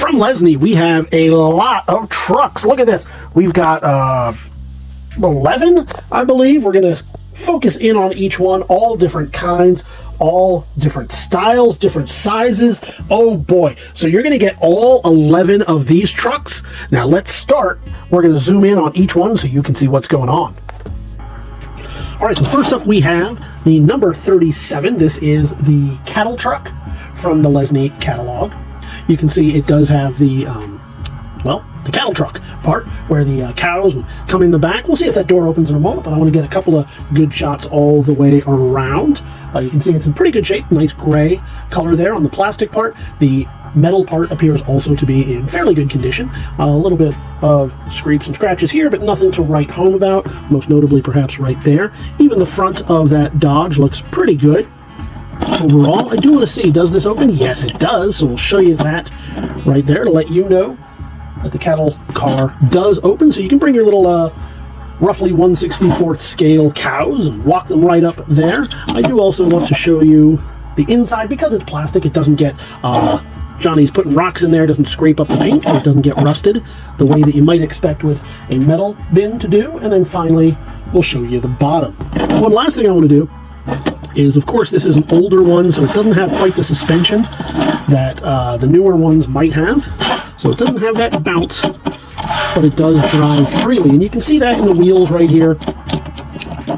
From Lesney, we have a lot of trucks. Look at this. We've got 11, I believe. We're going to focus in on each one, all different kinds, all different styles, different sizes. Oh boy. So you're going to get all 11 of these trucks. Now let's start. We're going to zoom in on each one so you can see what's going on. All right, so first up we have the number 37. This is the cattle truck from the Lesney catalog. You can see it does have the, the cattle truck part where the cows would come in the back. We'll see if that door opens in a moment, but I want to get a couple of good shots all the way around. You can see it's in pretty good shape, nice gray color there on the plastic part. The metal part appears also to be in fairly good condition. A little bit of scrapes and scratches here, but nothing to write home about, most notably perhaps right there. Even the front of that Dodge looks pretty good. Overall, I do want to see, does this open? Yes, it does. So we'll show you that right there to let you know that the cattle car does open. So you can bring your little roughly 1/64 scale cows and walk them right up there. I do also want to show you the inside. Because it's plastic, it doesn't get Johnny's putting rocks in there, doesn't scrape up the paint, it doesn't get rusted the way that you might expect with a metal bin to do. And then finally, we'll show you the bottom. One last thing I want to do is, of course, this is an older one, so it doesn't have quite the suspension that the newer ones might have. So it doesn't have that bounce, but it does drive freely. And you can see that in the wheels right here.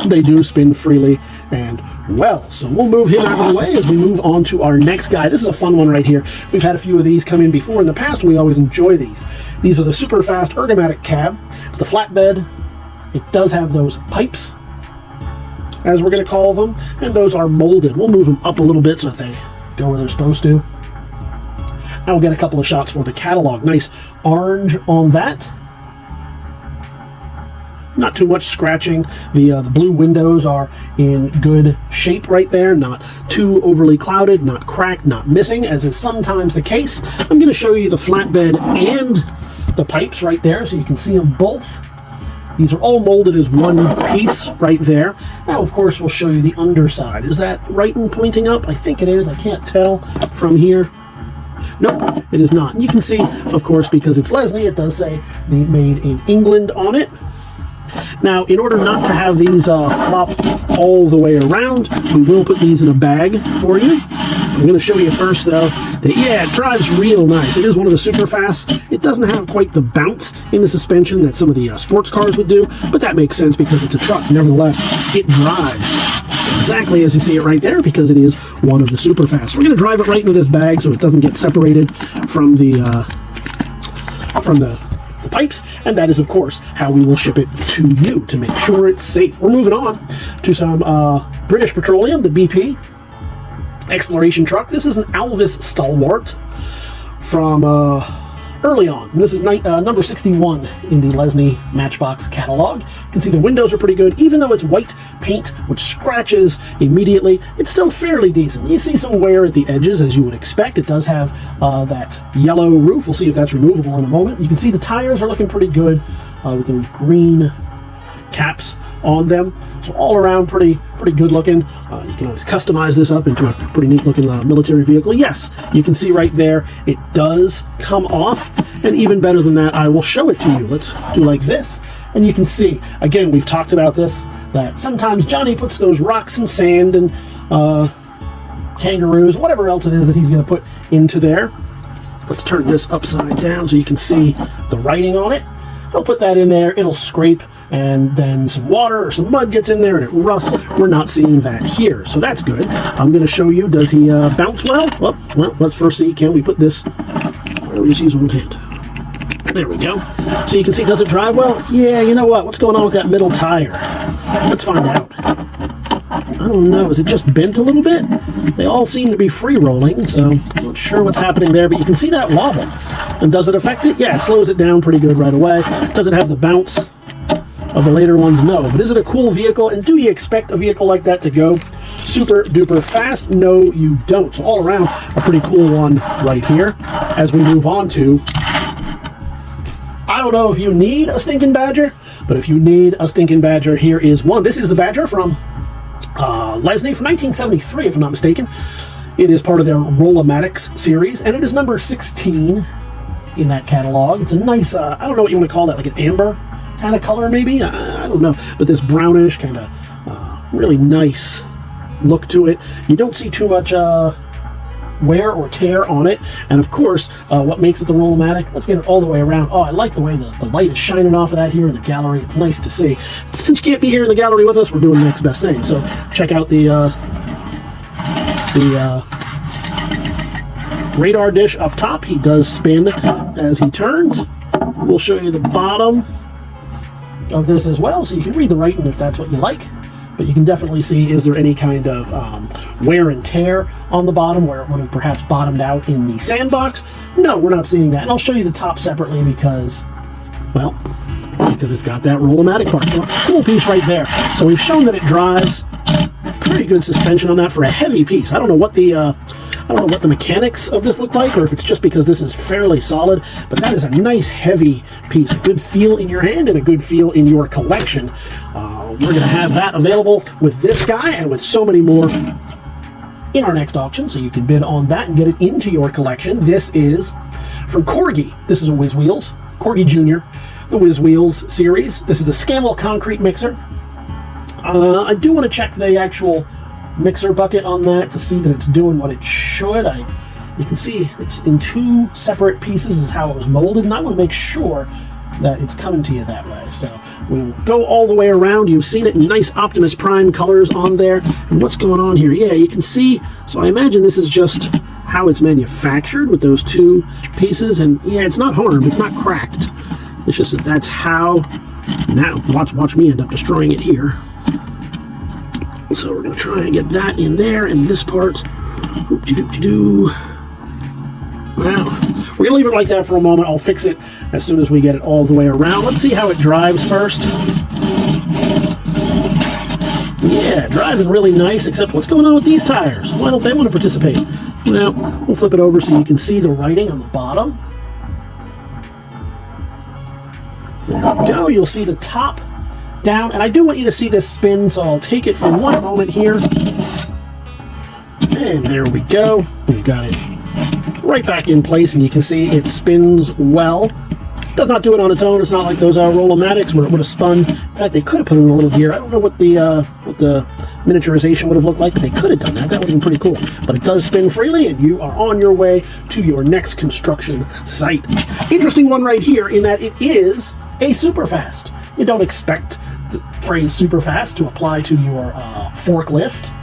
They do spin freely and well. So we'll move him out of the way as we move on to our next guy. This is a fun one right here. We've had a few of these come in before in the past. We always enjoy these. These are the Superfast ergomatic cab. It's the flatbed. It does have those pipes, as we're going to call them, and those are molded. We'll move them up a little bit so that they go where they're supposed to. Now we'll get a couple of shots for the catalog. Nice orange on that. Not too much scratching. The blue windows are in good shape right there. Not too overly clouded, not cracked, not missing, as is sometimes the case. I'm going to show you the flatbed and the pipes right there so you can see them both. These are all molded as one piece right there. Now, of course, we'll show you the underside. Is that right and pointing up? I think it is. I can't tell from here. Nope, it is not. And you can see, of course, because it's Lesney, it does say made in England on it. Now, in order not to have these flop all the way around, we will put these in a bag for you. I'm going to show you first, though, that, yeah, it drives real nice. It is one of the Superfasts. It doesn't have quite the bounce in the suspension that some of the sports cars would do, but that makes sense because it's a truck. Nevertheless, it drives exactly as you see it right there because it is one of the Superfasts. We're going to drive it right into this bag so it doesn't get separated from the pipes, and that is, of course, how we will ship it to you to make sure it's safe. We're moving on to some British Petroleum, the BP exploration truck. This is an Allvis Stalwart from early on. This is number 61 in the Lesney Matchbox catalog. You can see the windows are pretty good. Even though it's white paint, which scratches immediately, it's still fairly decent. You see some wear at the edges, as you would expect. It does have that yellow roof. We'll see if that's removable in a moment. You can see the tires are looking pretty good with those green caps on them. So all around pretty good looking. You can always customize this up into a pretty neat looking military vehicle. Yes, you can see right there it does come off, and even better than that, I will show it to you. Let's do like this, and you can see, again, we've talked about this, that sometimes Johnny puts those rocks and sand and kangaroos, whatever else it is that he's going to put into there. Let's turn this upside down so you can see the writing on it. He'll put that in there, it'll scrape, and then some water or some mud gets in there and it rusts. We're not seeing that here, so that's good. I'm going to show you, does he bounce well? Well, let's first see, can we put this, we'll just use one hand. There we go. So you can see, does it drive well? Yeah, you know what? What's going on with that middle tire? Let's find out. I don't know, is it just bent a little bit? They all seem to be free rolling, so I'm not sure what's happening there, but you can see that wobble. And does it affect it? Yeah, it slows it down pretty good right away. Does it have the bounce of the later ones? No. But is it a cool vehicle? And do you expect a vehicle like that to go super duper fast? No, you don't. So all around, a pretty cool one right here. As we move on to, I don't know if you need a stinking Badger, but if you need a stinking Badger, here is one. This is the Badger from Lesney from 1973, if I'm not mistaken. It is part of their Rolamatics series, and it is number 16 in that catalog. It's a nice, I don't know what you want to call that, like an amber kind of color maybe? I don't know. But this brownish kind of really nice look to it. You don't see too much wear or tear on it. And of course, what makes it the Rolamat, let's get it all the way around. Oh, I like the way the light is shining off of that here in the gallery. It's nice to see. Since you can't be here in the gallery with us, we're doing the next best thing. So check out the radar dish up top. He does spin as he turns. We'll show you the bottom of this as well, so you can read the writing if that's what you like. But you can definitely see, is there any kind of wear and tear on the bottom where it would have perhaps bottomed out in the sandbox? No, we're not seeing that. And I'll show you the top separately because, well, because it's got that Rolamat part. So, cool piece right there. So we've shown that it drives. Pretty good suspension on that for a heavy piece. I don't know what the mechanics of this look like, or if it's just because this is fairly solid, but that is a nice heavy piece. A good feel in your hand and a good feel in your collection. We're going to have that available with this guy and with so many more in our next auction, so you can bid on that and get it into your collection. This is from Corgi. This is a Whiz Wheels, Corgi Jr., the Whiz Wheels series. This is the Scammell concrete mixer. I do want to check the actual mixer bucket on that to see that it's doing what it should. You can see it's in two separate pieces is how it was molded, and I want to make sure that it's coming to you that way. So we'll go all the way around. You've seen it in nice Optimus Prime colors on there. And what's going on here? Yeah, you can see. So I imagine this is just how it's manufactured with those two pieces. And yeah, it's not harmed. It's not cracked. It's just that that's how. Now, watch me end up destroying it here. So we're going to try and get that in there, and this part. Well, we're going to leave it like that for a moment. I'll fix it as soon as we get it all the way around. Let's see how it drives first. Yeah, driving really nice, except what's going on with these tires? Why don't they want to participate? Well, we'll flip it over so you can see the writing on the bottom. There we go. You'll see the top down, and I do want you to see this spin, so I'll take it for one moment here. And there we go. We've got it right back in place, and you can see it spins well. Does not do it on its own. It's not like those Rolamatics where it would have spun. In fact, they could have put it in a little gear. I don't know what the miniaturization would have looked like, but they could have done that. That would have been pretty cool. But it does spin freely, and you are on your way to your next construction site. Interesting one right here in that it is a Superfast. You don't expect the phrase Superfast to apply to your forklift.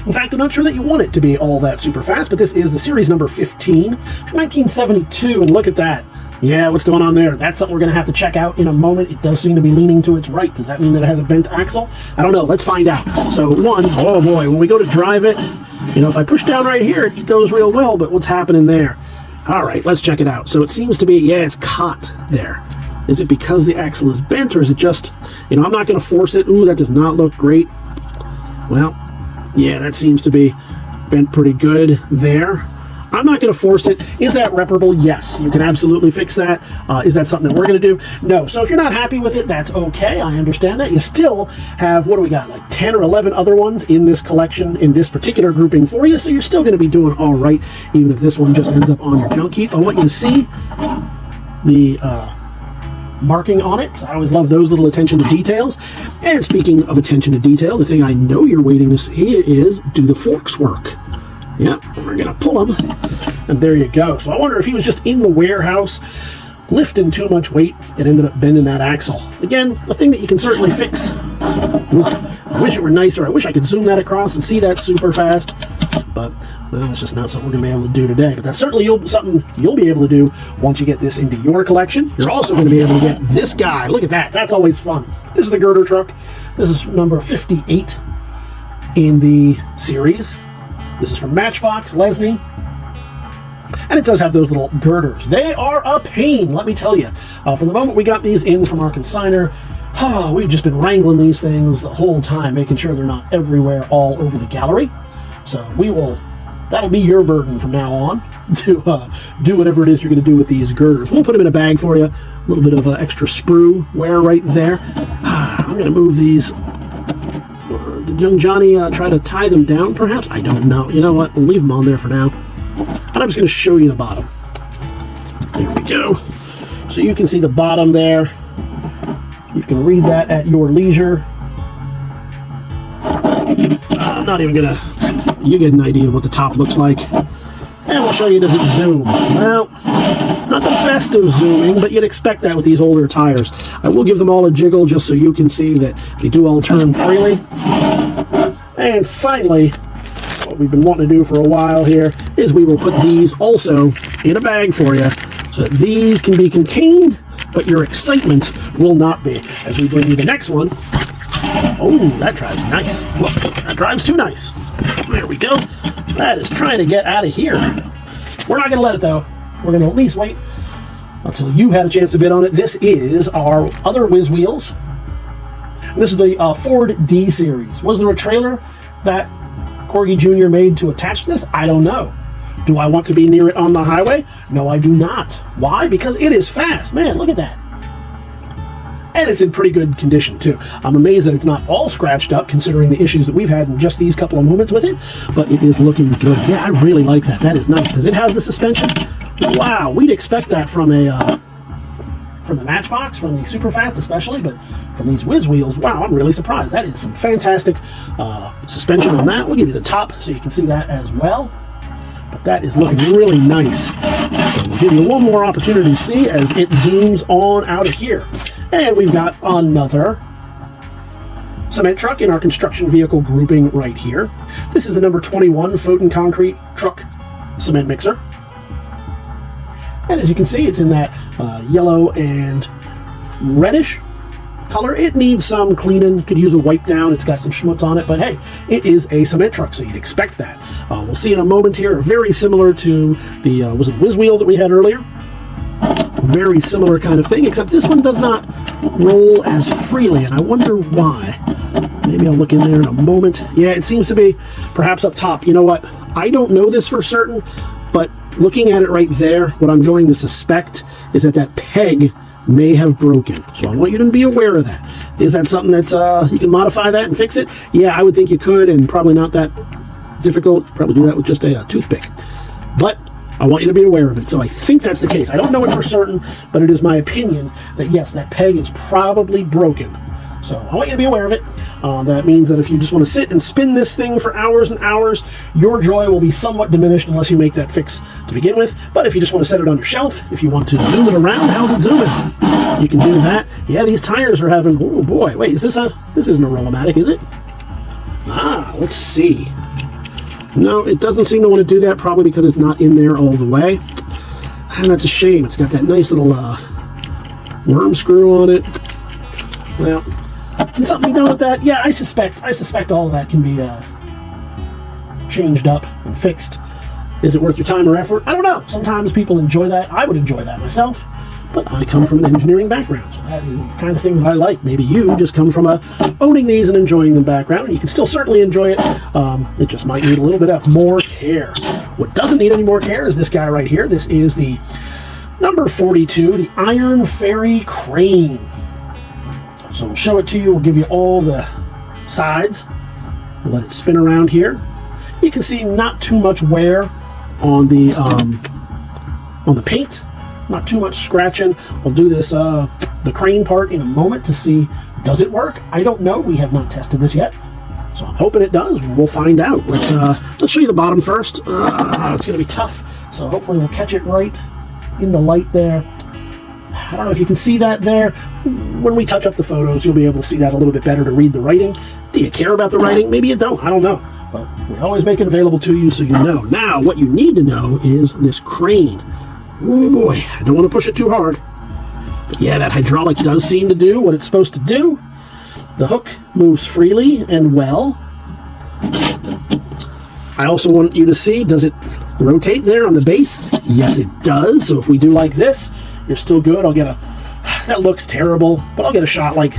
In fact, I'm not sure that you want it to be all that super fast, but this is the series number 15 from 1972, and look at that. Yeah, what's going on there? That's something we're going to have to check out in a moment. It does seem to be leaning to its right. Does that mean that it has a bent axle? I don't know. Let's find out. So oh boy, when we go to drive it, you know, if I push down right here, it goes real well, but what's happening there? All right, let's check it out. So it seems to be, yeah, it's caught there. Is it because the axle is bent, or is it just, you know, I'm not going to force it. Ooh, that does not look great. Well, yeah, that seems to be bent pretty good there. I'm not going to force it. Is that reparable? Yes, you can absolutely fix that. Is that something that we're going to do? No. So if you're not happy with it, that's okay. I understand that. You still have, what do we got, like 10 or 11 other ones in this collection, in this particular grouping for you, so you're still going to be doing all right, even if this one just ends up on your junk heap. I want you to see the marking on it, because I always love those little attention to details. And speaking of attention to detail, the thing I know you're waiting to see is, do the forks work? Yeah, we're gonna pull them, and there you go. So I wonder if he was just in the warehouse lifting too much weight and ended up bending that axle. Again, a thing that you can certainly fix. Oof, I wish it were nicer. I wish I could zoom that across and see that super fast, but well, it's just not something we're gonna be able to do today. But that's certainly something you'll be able to do once you get this into your collection. You're also going to be able to get this guy. Look at that. That's always fun. This is the girder truck. This is number 58 in the series. This is from Matchbox, Lesney. And it does have those little girders. They are a pain, let me tell you. From the moment we got these in from our consignor, we've just been wrangling these things the whole time, making sure they're not everywhere all over the gallery. So that'll be your burden from now on to do whatever it is you're going to do with these girders. We'll put them in a bag for you. A little bit of extra sprue wear right there. I'm going to move these. Did young Johnny try to tie them down, perhaps? I don't know. You know what? We'll leave them on there for now. And I'm just going to show you the bottom. There we go. So you can see the bottom there. You can read that at your leisure. I'm not even gonna, you get an idea of what the top looks like. And we'll show you, does it zoom? Well, not the best of zooming, but you'd expect that with these older tires. I will give them all a jiggle just so you can see that they do all turn freely. And finally, what we've been wanting to do for a while here is we will put these also in a bag for you so that these can be contained, but your excitement will not be. As we bring you the next one. Oh, that drives nice. Look, that drives too nice. There we go. That is trying to get out of here. We're not going to let it, though. We're going to at least wait until you've had a chance to bid on it. This is our other Whiz Wheels. And this is the Ford D series. Was there a trailer that Corgi Jr. made to attach to this? I don't know. Do I want to be near it on the highway? No, I do not. Why? Because it is fast. Man, look at that. And it's in pretty good condition, too. I'm amazed that it's not all scratched up, considering the issues that we've had in just these couple of moments with it, but it is looking good. Yeah, I really like that. That is nice. Does it have the suspension? Wow, we'd expect that from a from the Matchbox, from the Superfast especially, but from these Whiz Wheels, wow, I'm really surprised. That is some fantastic suspension on that. We'll give you the top so you can see that as well. But that is looking really nice. So we'll give you one more opportunity to see as it zooms on out of here. And we've got another cement truck in our construction vehicle grouping right here. This is the number 21 Foden Concrete Truck Cement Mixer. And as you can see, it's in that yellow and reddish color. It needs some cleaning. Could use a wipe down. It's got some schmutz on it, but hey, it is a cement truck, so you'd expect that. We'll see in a moment here, very similar to the was it Whiz Wheel that we had earlier? Very similar kind of thing, except this one does not roll as freely, and I wonder why. Maybe I'll look in there in a moment. Yeah, it seems to be perhaps up top. You know what? I don't know this for certain, but looking at it right there, what I'm going to suspect is that that peg may have broken. So I want you to be aware of that. Is that something that's you can modify that and fix it? Yeah, I would think you could, and probably not that difficult. Probably do that with just a toothpick. But I want you to be aware of it. So I think that's the case. I don't know it for certain, but it is my opinion that yes, that peg is probably broken. So I want you to be aware of it. That means that if you just want to sit and spin this thing for hours and hours, your joy will be somewhat diminished unless you make that fix to begin with. But if you just want to set it on your shelf, if you want to zoom it around, how's it zooming? You can do that. Yeah, these tires are having, oh boy, wait, this isn't a Rolamatic, is it? Ah, let's see. No, it doesn't seem to want to do that, probably because it's not in there all the way. And that's a shame. It's got that nice little worm screw on it. Well, can something be done with that? Yeah, I suspect all of that can be changed up and fixed. Is it worth your time or effort? I don't know. Sometimes people enjoy that. I would enjoy that myself. But I come from an engineering background, so that is the kind of thing that I like. Maybe you just come from owning these and enjoying them background. You can still certainly enjoy it. It just might need a little bit of more care. What doesn't need any more care is this guy right here. This is the number 42, the Iron Fairy Crane. So we'll show it to you. We'll give you all the sides. We'll let it spin around here. You can see not too much wear on the paint. Not too much scratching. We'll do this, the crane part in a moment to see, does it work? I don't know. We have not tested this yet. So I'm hoping it does. We'll find out. Let's show you the bottom first. It's going to be tough. So hopefully we'll catch it right in the light there. I don't know if you can see that there. When we touch up the photos, you'll be able to see that a little bit better to read the writing. Do you care about the writing? Maybe you don't. I don't know. But we always make it available to you so you know. Now, what you need to know is this crane. Oh boy, I don't want to push it too hard. But yeah, that hydraulics does seem to do what it's supposed to do. The hook moves freely and well. I also want you to see, does it rotate there on the base? Yes, it does. So if we do like this, you're still good. I'll get that looks terrible, but I'll get a shot like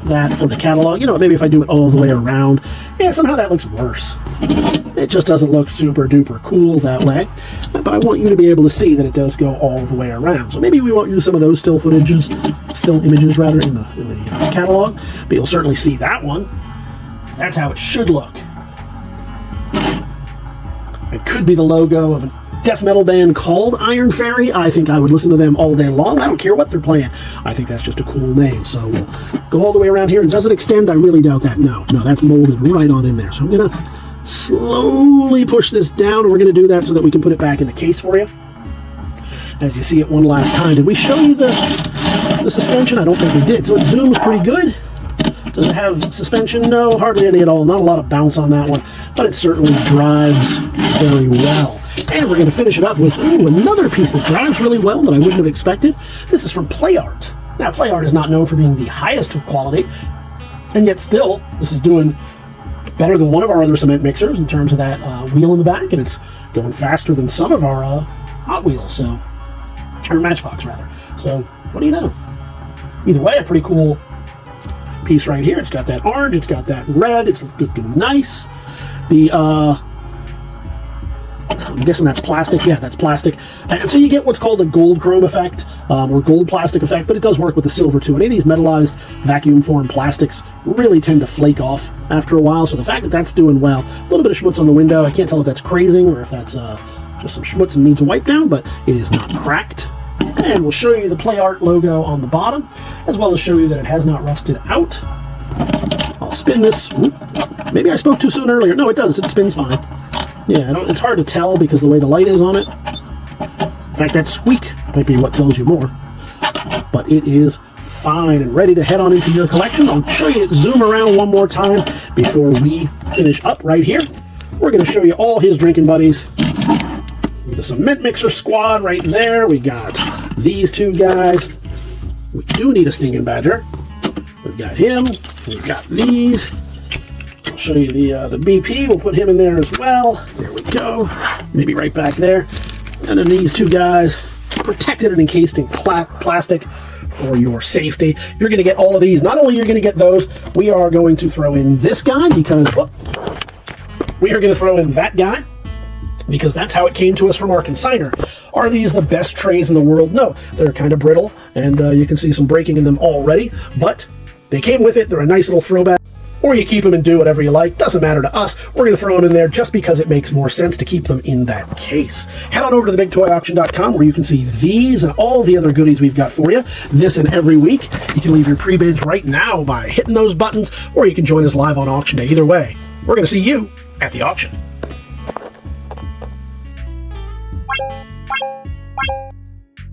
that for the catalog. You know, maybe if I do it all the way around, yeah, somehow that looks worse. It just doesn't look super duper cool that way. But I want you to be able to see that it does go all the way around. So maybe we won't use some of those still images rather in the catalog, but you'll certainly see that one. That's how it should look. It could be the logo of death metal band called Iron Fairy. I think I would listen to them all day long. I don't care what they're playing. I think that's just a cool name. So we'll go all the way around here. And does it extend? I really doubt that. No, that's molded right on in there. So I'm going to slowly push this down, and we're going to do that so that we can put it back in the case for you. As you see it one last time. Did we show you the suspension? I don't think we did. So it zooms pretty good. Does it have suspension? No, hardly any at all. Not a lot of bounce on that one, but it certainly drives very well. And we're going to finish it up with another piece that drives really well that I wouldn't have expected. This is from Play Art. Now, Play Art is not known for being the highest of quality, and yet still, this is doing better than one of our other cement mixers in terms of that wheel in the back, and it's going faster than some of our Hot Wheels, or Matchbox rather. So, what do you know? Either way, a pretty cool piece right here. It's got that orange, it's got that red, it's looking nice. I'm guessing that's plastic. Yeah, that's plastic. And so you get what's called a gold chrome effect, or gold plastic effect, but it does work with the silver too. Any of these metallized vacuum formed plastics really tend to flake off after a while, so the fact that that's doing well, a little bit of schmutz on the window, I can't tell if that's crazing or if that's just some schmutz and needs a wipe down, but it is not cracked. And we'll show you the Play Art logo on the bottom, as well as show you that it has not rusted out. I'll spin this. Maybe I spoke too soon earlier. No, it does. It spins fine. Yeah, it's hard to tell because the way the light is on it. In fact, that squeak might be what tells you more. But it is fine and ready to head on into your collection. I'll show you it zoom around one more time before we finish up right here. We're going to show you all his drinking buddies. The cement mixer squad right there. We got these two guys. We do need a stinking badger. We've got him. We've got these. I'll show you the BP. We'll put him in there as well. There we go. Maybe right back there. And then these two guys, protected and encased in plastic for your safety. You're going to get all of these. Not only are you going to get those, we are going to throw in this guy because we are going to throw in that guy, because that's how it came to us from our consignor. Are these the best trays in the world? No, they're kind of brittle, and you can see some breaking in them already, but they came with it. They're a nice little throwback. Or you keep them and do whatever you like. Doesn't matter to us. We're going to throw them in there just because it makes more sense to keep them in that case. Head on over to TheBigToyAuction.com where you can see these and all the other goodies we've got for you this and every week. You can leave your pre-bids right now by hitting those buttons, or you can join us live on auction day. Either way, we're going to see you at the auction.